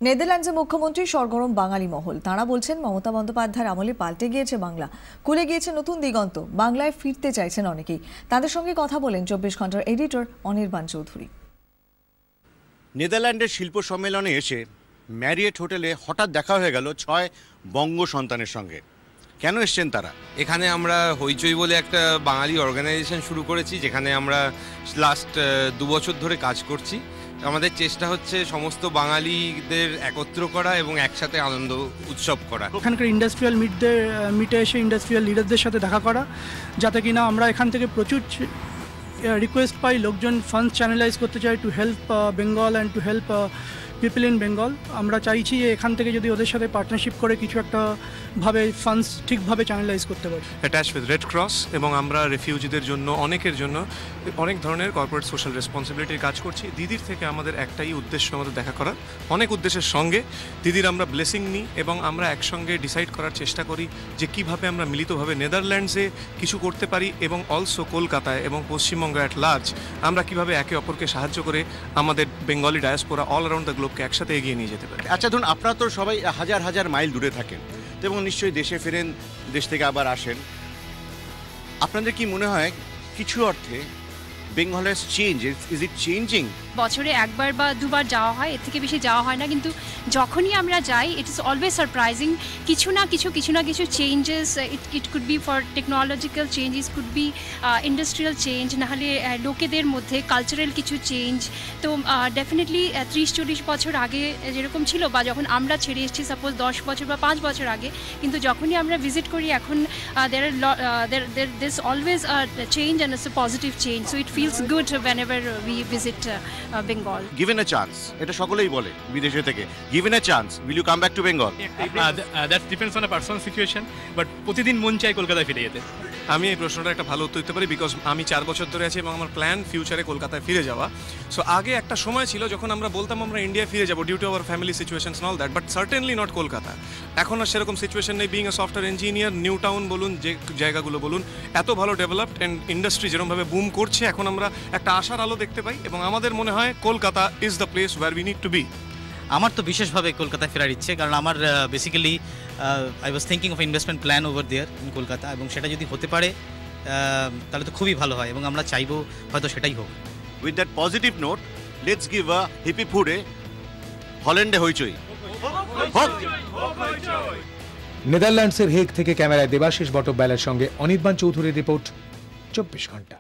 নেদারল্যান্ডসে মুখ্যমন্ত্রী সরগরম বাঙালি মহল। তাঁরা বলছেন মমতা বন্দ্যোপাধ্যায়ের আমলে পাল্টে গিয়েছে বাংলা, খুলে গিয়েছে নতুন দিগন্ত, বাংলায় ফিরতে চাইছেন অনেকেই। তাদের সঙ্গে কথা বলেন 24 ঘন্টার এডিটর অনির্বাণ চৌধুরী। নেদারল্যান্ডের শিল্প সম্মেলনে এসে ম্যারিয়েট হোটেলে হঠাৎ দেখা হয়ে গেল 6 বঙ্গ সন্তানের সঙ্গে। কেন এসছেন তারা? এখানে আমরা হইচই বলে একটা বাঙালি অর্গানাইজেশন শুরু করেছি, যেখানে আমরা লাস্ট 2 বছর ধরে কাজ করছি। আমাদের চেষ্টা হচ্ছে সমস্ত বাঙালিদের একত্র করা এবং একসাথে আনন্দ উৎসব করা। ওখানকার ইন্ডাস্ট্রিয়াল মিটে এসে ইন্ডাস্ট্রিয়াল লিডারদের সাথে দেখা করা, যাতে কিনা আমরা এখান থেকে প্রচুর রিকোয়েস্ট পাই, লোকজন ফান্ডস চ্যানেলাইজ করতে চাই to help Bengal and to help people in Bengal. আমরা চাইছি যে এখান থেকে যদি ওদের সাথে পার্টনারশিপ করে কিছু একটা ভাবে ফান্ডস ঠিকভাবে চ্যানেলাইজ করতে পারি। অ্যাটাচ উইথ রেড ক্রস, এবং আমরা রেফিউজিদের জন্য অনেকের জন্য অনেক ধরনের কর্পোরেট সোশ্যাল রেসপন্সিবিলিটির কাজ করছি। দিদির থেকে আমাদের একটাই উদ্দেশ্য, আমাদের দেখা করা। অনেক উদ্দেশ্যের সঙ্গে দিদির আমরা ব্লেসিং নিই এবং আমরা একসঙ্গে ডিসাইড করার চেষ্টা করি যে কীভাবে আমরা মিলিতভাবে নেদারল্যান্ডসে কিছু করতে পারি, এবং অলসো কলকাতায় এবং পশ্চিমবঙ্গ অ্যাট লার্জ আমরা কীভাবে একে অপরকে সাহায্য করে আমাদের Bengali diaspora all around the গ্লোবকে একসাথে এগিয়ে নিয়ে যেতে পারি। আচ্ছা, ধরুন আপনারা তো সবাই হাজার হাজার মাইল দূরে থাকেন এবং নিশ্চয়ই দেশে ফেরেন, দেশ থেকে আবার আসেন। আপনাদের কি মনে হয় কিছু অর্থে Bengal has change? Is it changing? বছরে একবার বা দুবার যাওয়া হয়, এর থেকে বেশি যাওয়া হয় না, কিন্তু যখনই আমরা যাই ইট ইজ অলওয়েজ সারপ্রাইজিং। কিছু না কিছু changes, it could be for technological changes, could be industrial change, নাহলে লোকেদের মধ্যে কালচারাল কিছু চেঞ্জ। তো ডেফিনেটলি 30-40 বছর আগে যেরকম ছিল, বা যখন আমরা ছেড়ে এসেছি সাপোজ 10 বছর বা 5 বছর আগে, কিন্তু যখনই আমরা ভিজিট করি এখন there's always a change and it's a positive change, so it feels good whenever we visit Bengal. Given a chance, এটা সকলেই বলে বিদেশে থেকে, given a chance, will you come back to Bengal? That depends on a personal situation, but প্রতিদিন মন চাই কলকাতায় ফিরে যেতে। আমি এই প্রশ্নটা একটা ভালো উত্তর দিতে পারি, বিকজ আমি 4 বছর ধরে আছি এবং আমার প্ল্যান ফিউচারে কলকাতায় ফিরে যাওয়া। সো আগে একটা সময় ছিল যখন আমরা বলতাম আমরা ইন্ডিয়া ফিরে যাবো due to our family situations all that, but certainly not Kolkata. এখন আর সেরকম সিচুয়েশন নেই। Being a software engineer, New Town বলুন, যে জায়গাগুলো বলুন, এত ভালো ডেভেলপড অ্যান্ড ইন্ডাস্ট্রি যেরকমভাবে বুম করছে, এখন আমরা একটা আশার আলো দেখতে পাই এবং আমাদের মনে হয় Kolkata is the place where we need to be. আমার তো বিশেষভাবে কলকাতায় ফেরার ইচ্ছে, কারণ আমার basically I was thinking of investment plan over there in Kolkata, এবং সেটা যদি হতে পারে তাহলে তো খুবই ভালো হয় এবং আমরা চাইবো হয়তো সেটাই হোক। With that positive note, let's give a হিপি ফুডে হল্যান্ডে হইচই। নেদারল্যান্ডসের হেগ থেকে ক্যামেরায় দেবাশিস বটব্যালের সঙ্গে অনির্বাণ চৌধুরীর রিপোর্ট, 24 ঘন্টা।